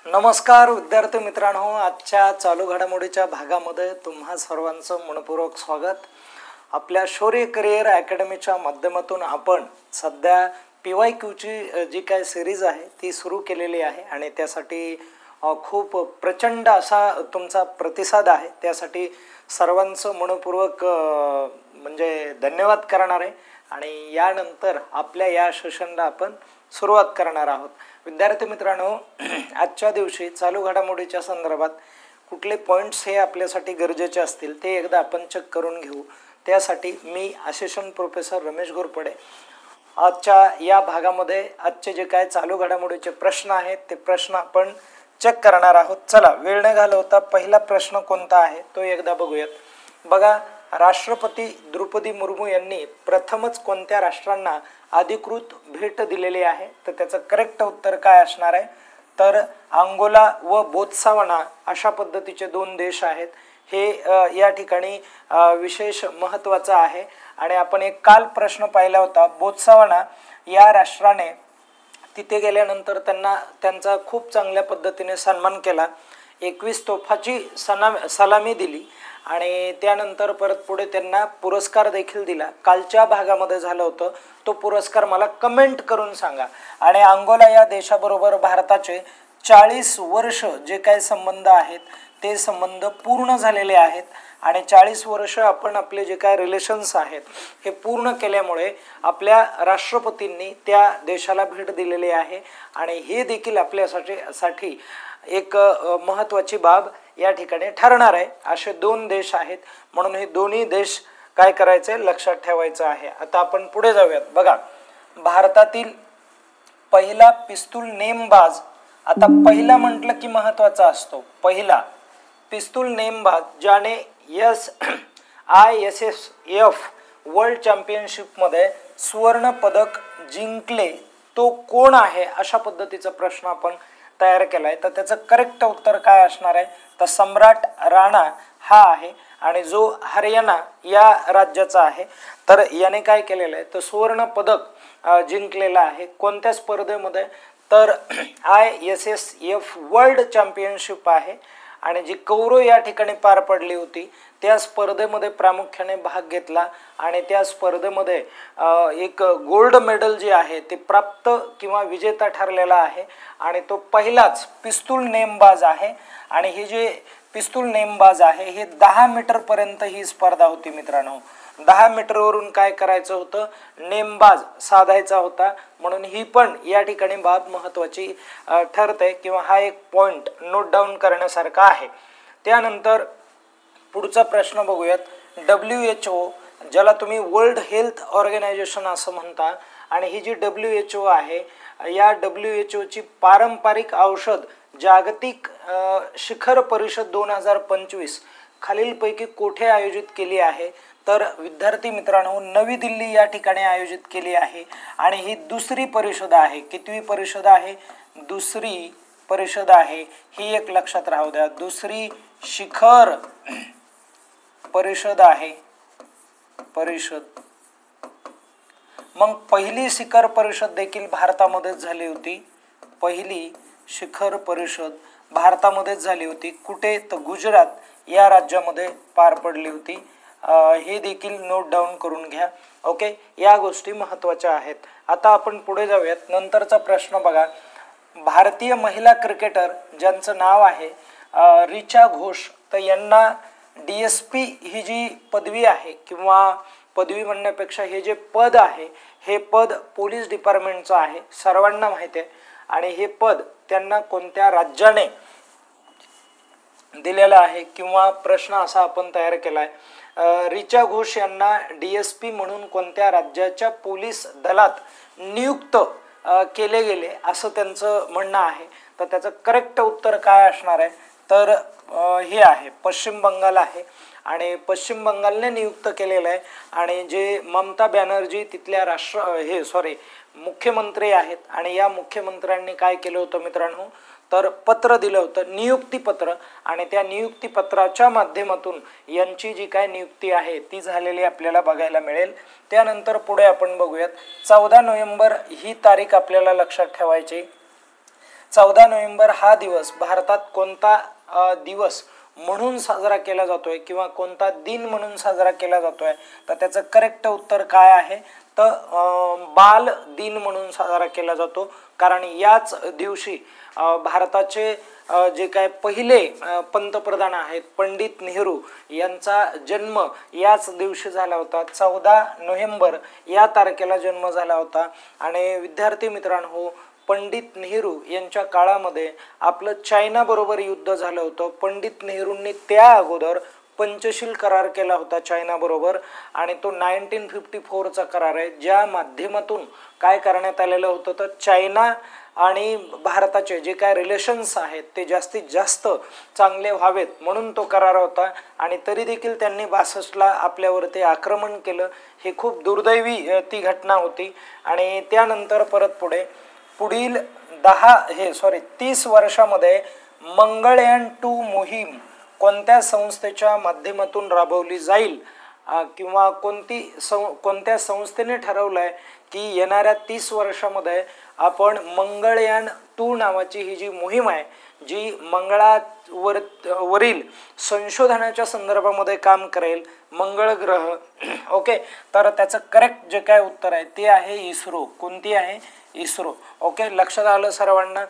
नमस्कार विद्यार्थी मित्रांनो, आजच्या चालू घडामोडीच्या भागामध्ये तुम्हा सर्वांचं मनपूर्वक स्वागत। आपल्या शौर्य करिअर अकॅडमीच्या माध्यमातून आपण सध्या PYQची जी काय सिरीज आहे ती सुरू केलेली आहे आणि त्यासाठी खूप प्रचंड असा तुमचा प्रतिसाद आहे। त्यासाठी सर्वांचं मनपूर्वक म्हणजे धन्यवाद करणार आहे आणि यानंतर आपल्या या सेशनला आपण सुरुवात करणार आहोत। विद्यार्थी मित्रांनो, आजच्या दिवशी चालू घडामोडीच्या संदर्भात कुठले पॉइंट्स हे आपल्यासाठी गरजेचे असतील ते एकदा आपण चेक करून घेऊ। त्यासाठी मी असिस्टंट प्रोफेसर रमेश घोरपडे आजच्या या भागामध्ये आजचे जे काय चालू घडामोडीचे प्रश्न आहेत ते प्रश्न आपण चेक करणार आहोत। चला वेळ न घालवता पहिला प्रश्न कोणता आहे तो एकदा बघूयात। बघा, राष्ट्रपती द्रौपदी मुर्मू यांनी प्रथमच कोणत्या राष्ट्रांना अधिकृत भेट दिलेली आहे? तर त्याचं करेक्ट उत्तर काय असणार आहे? तर अंगोला व बोत्सवाना अशा पद्धतीचे दोन देश आहेत। हे या ठिकाणी विशेष महत्त्वाचं आहे आणि आपण एक काल प्रश्न पाहिला होता। बोत्सवाना या राष्ट्राने तिथे गेल्यानंतर त्यांचा खूप चांगल्या पद्धतीने सन्मान केला, 21 तोफाची सलामी दिली आणि त्यानंतर परत पुढे त्यांना पुरस्कार देखील दिला। कालच्या भागामध्ये झालं होतं, तो पुरस्कार मला कमेंट करून सांगा। आणि अंगोला या देशाबरोबर भारताचे 40 वर्ष जे काही संबंध आहेत ते संबंध पूर्ण झालेले आहेत आणि 40 वर्ष आपण आपले जे काय रिलेशन्स आहेत हे पूर्ण केल्यामुळे आपल्या राष्ट्रपतींनी त्या देशाला भेट दिलेली आहे आणि हे देखील आपल्यासाठी एक महत्त्वाची बाब या ठिकाणी ठरणार आहे। असे दोन देश आहेत म्हणून हे दोन्ही देश काय करायचे लक्षात ठेवायचं आहे। आता आपण पुढे जाऊयात। बघा, भारतातील पहिला पिस्तूल नेमबाज, आता पहिला म्हटलं की महत्त्वाचा असतो, पहिला पिस्तूल नेमबाज ज्याने ISSF वर्ल्ड चॅम्पियनशिपमध्ये सुवर्ण पदक जिंकले तो कोण आहे? अशा पद्धतीचा प्रश्न आपण तयार केलाय। तर त्याचं करेक्ट उत्तर काय असणार आहे? तर सम्राट राणा हा आहे आणि जो हरियाणा या राज्याचा आहे। तर याने काय केलेलं आहे तर सुवर्ण पदक जिंकलेला आहे। कोणत्या स्पर्धेमध्ये? तर ISSF वर्ल्ड चॅम्पियनशिप आहे आणि जी कौरो या ठिकाणी पार पडली होती त्या स्पर्धेमध्ये प्रामुख्याने भाग घेतला आणि त्या स्पर्धेमध्ये एक गोल्ड मेडल जे आहे ते प्राप्त किंवा विजेता ठरलेला आहे आणि तो पहिलाच पिस्तूल नेमबाज आहे। आणि हे जे पिस्तूल नेमबाज आहे हे 10 मीटर पर्यंत ही स्पर्धा होती मित्रांनो। 10 मीटरवरून काय करायचं होतं? नेमबाज साधायचा होता, म्हणून ही पण या ठिकाणी बाब महत्त्वाची ठरते किंवा हा एक पॉइंट नोट डाऊन करण्यासारखा आहे। त्यानंतर पुढचा प्रश्न बघूयात। WHO ज्याला तुम्ही वर्ल्ड हेल्थ ऑर्गनायझेशन असं म्हणता आणि ही जी WHO आहे या WHOची पारंपरिक औषध जागतिक शिखर परिषद 2025 खालीलपैकी कुठे आयोजित केली आहे? तर विद्यार्थी मित्रांनो, नवी दिल्ली या ठिकाणी आयोजित केली आहे आणि ही दुसरी परिषद आहे। कितवी परिषद आहे? दुसरी परिषद आहे, ही एक लक्षात राहू द्या। दुसरी शिखर परिषद आहे परिषद। मग पहिली शिखर परिषद देखील भारतामध्येच झाली होती। पहिली शिखर परिषद भारतामध्येच झाली होती। कुठे? तर गुजरात या राज्यामध्ये पार पडली होती। हे देखील नोट डाऊन करून घ्या। ओके, या गोष्टी महत्त्वाच्या आहेत। आता आपण पुढे जाऊयात। नंतरचा प्रश्न बघा, भारतीय महिला क्रिकेटर ज्यांचं नाव आहे ऋचा घोष, तर यांना DSP ही जी पदवी आहे किंवा पदवी म्हणण्यापेक्षा हे जे पद आहे हे पद पोलीस डिपार्टमेंटचं आहे, सर्वांना माहिती आहे। आणि हे पद त्यांना कोणत्या राज्याने दिलेलं आहे किंवा प्रश्न असा आपण तयार केला आहे, ऋचा घोष यांना DSP म्हणून कोणत्या राज्याच्या पोलीस दलात नियुक्त केले गेले असं त्यांचं म्हणणं आहे। तर त्याचं करेक्ट उत्तर काय असणार आहे? तर हे आहे पश्चिम बंगाल आहे आणि पश्चिम बंगालने नियुक्त केलेलं आहे। आणि जे ममता बॅनर्जी तिथल्या मुख्यमंत्री आहेत आणि या मुख्यमंत्र्यांनी काय केलं होतं मित्रांनो, तर पत्र दिलं होतं, नियुक्तीपत्र, आणि त्या नियुक्तीपत्राच्या माध्यमातून यांची जी काय नियुक्ती आहे ती झालेली आपल्याला बघायला मिळेल। त्यानंतर पुढे आपण बघूयात 14 नोव्हेंबर ही तारीख आपल्याला लक्षात ठेवायची। 14 नोव्हेंबर हा दिवस भारतात कोणता दिवस म्हणून साजरा केला जातोय किंवा कोणता दिन म्हणून साजरा केला जातोय, तर त्याचं करेक्ट उत्तर काय आहे, तर बाल दिन म्हणून साजरा केला जातो. कारण याच दिवशी भारताचे जे काय पहिले पंतप्रधान आहेत पंडित नेहरू यांचा जन्म याच दिवशी झाला होता. 14 नोव्हेंबर या तारखेला जन्म झाला होता. आणि विद्यार्थी मित्रांनो, पंडित नेहरू यांच्या काळामध्ये आपलं चायना बरोबर युद्ध झालं होतं. पंडित नेहरूंनी त्या अगोदर पंचशील करार केला होता चायना बरोबर, आणि तो 1954चा करार आहे, ज्या माध्यमातून काय करण्यात आलेलं होतं तर चायना आणि भारताचे जे काय रिलेशन्स आहेत ते जास्तीत जास्त चांगले व्हावेत म्हणून तो करार होता. आणि तरी देखील त्यांनी 62ला आपल्यावरती आक्रमण केलं. हे खूप दुर्दैवी ती घटना होती. आणि त्यानंतर परत पुढील 30 वर्षामध्ये मंगळयान 2 मोहीम कोणत्या संस्थेच्या माध्यमातून राबवली जाईल, किंवा कोणत्या संस्थेने ठरवलंय की येणाऱ्या 30 वर्षामध्ये आपण मंगळयान 2 नावाची ही जी मोहीम आहे, जी मंगळावरील संशोधनाच्या संदर्भामध्ये काम करेल, मंगळ ग्रह. ओके, तर त्याचं करेक्ट जे काय उत्तर आहे ते आहे इस्रो. कोणती आहे? इस्रो. ओके, लक्षात आलं सर्वांना?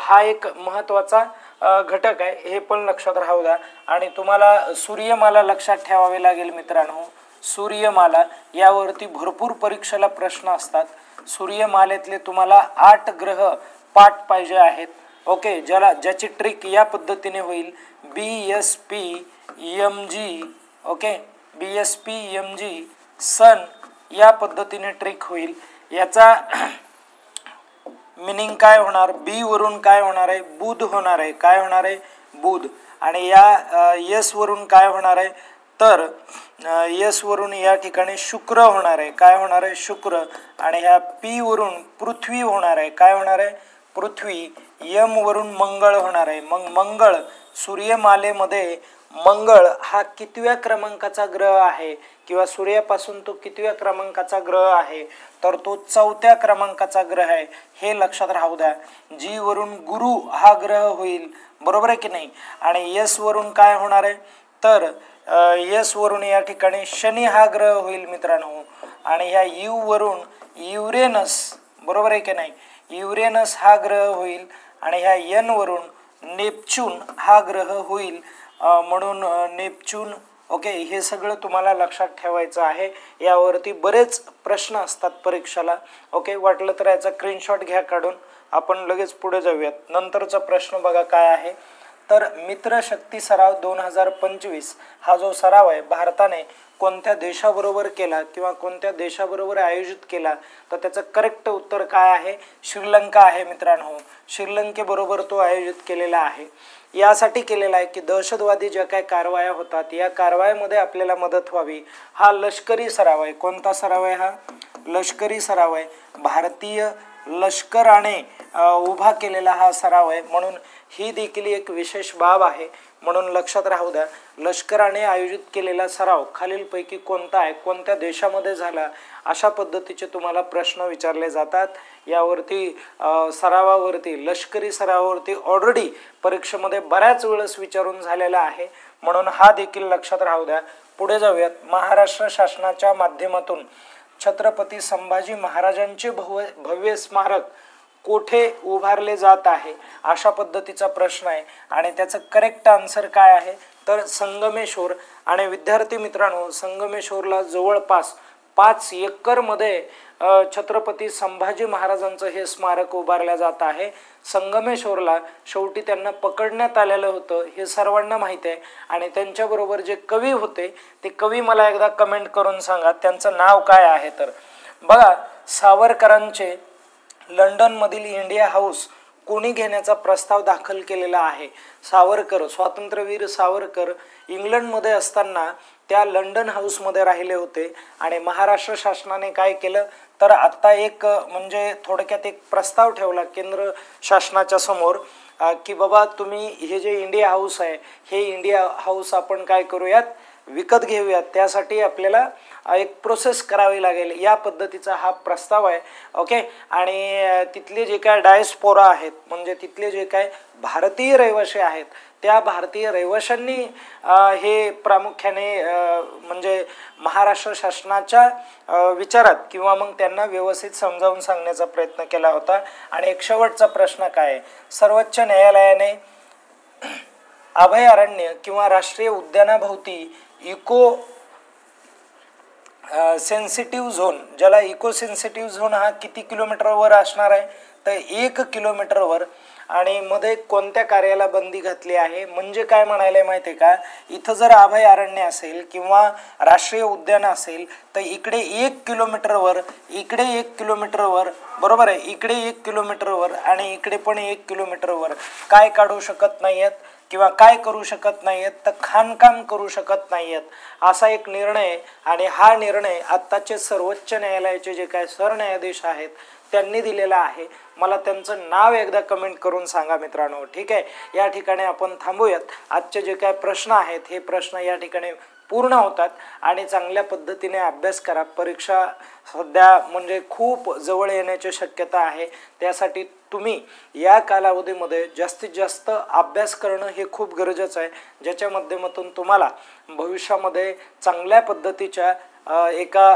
हा एक महत्त्वाचा घटक आहे, हे पण लक्षात राहू द्या. आणि तुम्हाला सूर्यमाला लक्षात ठेवावे लागेल मित्रांनो. सूर्यमाला यावरती भरपूर परीक्षेला प्रश्न असतात. सूर्यमालेतले तुम्हाला 8 ग्रह पाठ पाहिजे आहेत. ओके, ज्याची ट्रिक या पद्धतीने होईल, BSPMG. ओके, BSPMG सन या पद्धतीने ट्रिक होईल. याचा मिनिंग काय होणार? बी वरून काय होणार आहे? बुध होणार आहे. काय होणार आहे? बुध. आणि या यस वरून काय होणार आहे? तर यस वरून या ठिकाणी शुक्र होणार आहे. काय होणार आहे? शुक्र. आणि ह्या पी वरून पृथ्वी होणार आहे. काय होणार आहे? पृथ्वी. यम वरून मंगळ होणार आहे. मग मंगळ, सूर्यमालेमध्ये मंगळ हा कितव्या क्रमांकाचा ग्रह आहे, किंवा सूर्यापासून तो कितव्या क्रमांकाचा ग्रह आहे, तर तो 4थ्या क्रमांकाचा ग्रह आहे. हे लक्षात राहू द्या. जी वरून गुरु हा ग्रह होईल, बरोबर आहे की नाही? आणि यस वरून काय होणार आहे? तर यस वरून या ठिकाणी शनी हा ग्रह होईल मित्रांनो. आणि ह्या यू वरून युरेनस, बरोबर आहे की नाही? युरेनस हा ग्रह होईल. आणि ह्या एन वरून नेपच्यून हा ग्रह होईल, म्हणून नेपच्यून. ओके, हे सगळं तुम्हाला लक्षात ठेवायचं आहे. यावरती बरेच प्रश्न असतात परीक्षेला. ओके, वाटलं तर याचा स्क्रीनशॉट घ्या काढून. आपण लगेच पुढे जाऊयात. नंतरचा प्रश्न बघा काय आहे, तर मित्रशक्ती सराव 2025 हा जो सराव आहे भारताने कोणत्या देशाबरोबर केला किंवा कोणत्या देशाबरोबर आयोजित केला, तर त्याचं करेक्ट उत्तर काय आहे? श्रीलंका आहे मित्रांनो. श्रीलंकेबरोबर तो आयोजित केलेला आहे. यासाठी केलेला आहे की दहशतवादी ज्या काही कारवाया होतात या कारवायामध्ये आपल्याला मदत व्हावी. हा लष्करी सराव आहे. कोणता सराव आहे? हा लष्करी सराव आहे. भारतीय लष्कराने उभा केलेला हा सराव आहे, म्हणून ही देखील एक विशेष बाब आहे. म्हणून लक्षात राहू द्या, लष्कराने आयोजित केलेला सराव खालीलपैकी कोणता आहे, कोणत्या देशामध्ये झाला, अशा पद्धतीचे तुम्हाला प्रश्न विचारले जातात. यावरती सरावावरती, लष्करी सरावावरती ऑलरेडी परीक्षेमध्ये बऱ्याच वेळेस विचारून झालेला आहे, म्हणून हा देखील लक्षात राहू द्या. पुढे जाऊयात. महाराष्ट्र शासनाच्या माध्यमातून छत्रपती संभाजी महाराजांचे भव्य स्मारक कोठे उभारले जात आहे, अशा पद्धतीचा प्रश्न आहे. आणि त्याचं करेक्ट आन्सर काय आहे, तर संगमेश्वर. आणि विद्यार्थी मित्रांनो, संगमेश्वरला जवळपास 5 एकरमध्ये छत्रपती संभाजी महाराजांचं हे स्मारक उभारलं जात आहे. संगमेश्वरला शेवटी त्यांना पकडण्यात आलेलं होतं, हे सर्वांना माहिती आहे. आणि त्यांच्याबरोबर जे कवी होते ते कवी मला एकदा कमेंट करून सांगा त्यांचं नाव काय आहे. तर बघा, सावरकरांचे लंडनमधील इंडिया हाऊस कोणी घेण्याचा प्रस्ताव दाखल केलेला आहे? सावरकर, स्वातंत्र्यवीर सावरकर इंग्लंडमध्ये असताना त्या लंडन हाऊसमध्ये राहिले होते. आणि महाराष्ट्र शासनाने काय केलं, तर आत्ता एक म्हणजे थोडक्यात एक प्रस्ताव ठेवला केंद्र शासनाच्या समोर, की बाबा तुम्ही हे जे इंडिया हाऊस आहे, हे इंडिया हाऊस आपण काय करूयात, विकत घेऊयात. त्यासाठी आपल्याला एक प्रोसेस करावी लागेल, या पद्धतीचा हा प्रस्ताव आहे. ओके. आणि तिथले जे काय डायस्पोरा आहेत, म्हणजे तिथले जे काय भारतीय रहिवासी आहेत, त्या भारतीय रहिवाशांनी हे प्रामुख्याने म्हणजे महाराष्ट्र शासनाच्या विचारात किंवा मग त्यांना व्यवस्थित समजावून सांगण्याचा प्रयत्न केला होता. आणि एक शेवटचा प्रश्न काय आहे, सर्वोच्च न्यायालयाने अभयारण्य किंवा राष्ट्रीय उद्यानाभोवती इको सेन्सिटिव्ह झोन, ज्याला इको सेन्सिटिव्ह झोन हा किती किलोमीटरवर असणार आहे, तर 1 किलोमीटरवर. आणि मध्ये कोणत्या कार्याला बंदी घातली आहे, म्हणजे काय म्हणायला माहिती आहे का, इथं जर अभयारण्य असेल किंवा राष्ट्रीय उद्यान असेल तर इकडे 1 किलोमीटरवर, इकडे 1 किलोमीटरवर, बरोबर आहे, इकडे 1 किलोमीटरवर आणि इकडे पण 1 किलोमीटरवर काय काढू शकत नाही आहेत किंवा काय करू शकत नाही आहेत, तर खाणकाम करू शकत नाही आहेत, असा एक निर्णय. आणि हा निर्णय आत्ताचे सर्वोच्च न्यायालयाचे जे काय सरन्यायाधीश आहेत त्यांनी दिलेला आहे. मला त्यांचं नाव एकदा कमेंट करून सांगा मित्रांनो. ठीक आहे, या ठिकाणी आपण थांबूयात. आजचे जे काय प्रश्न आहेत हे प्रश्न या ठिकाणी पूर्ण होतात. आणि चांगल्या पद्धतीने अभ्यास करा. परीक्षा सध्या म्हणजे खूप जवळ येण्याची शक्यता आहे, त्यासाठी तुम्ही या कालावधीमध्ये जास्तीत जास्त अभ्यास करणं हे खूप गरजेचं आहे, ज्याच्या माध्यमातून तुम्हाला भविष्यामध्ये चांगल्या पद्धतीच्या एका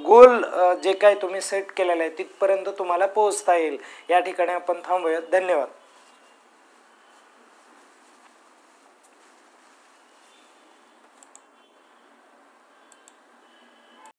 गोल जे काय तुम्ही सेट केलेलं आहे तिथपर्यंत तुम्हाला पोहोचता येईल. या ठिकाणी आपण थांबूयात. धन्यवाद.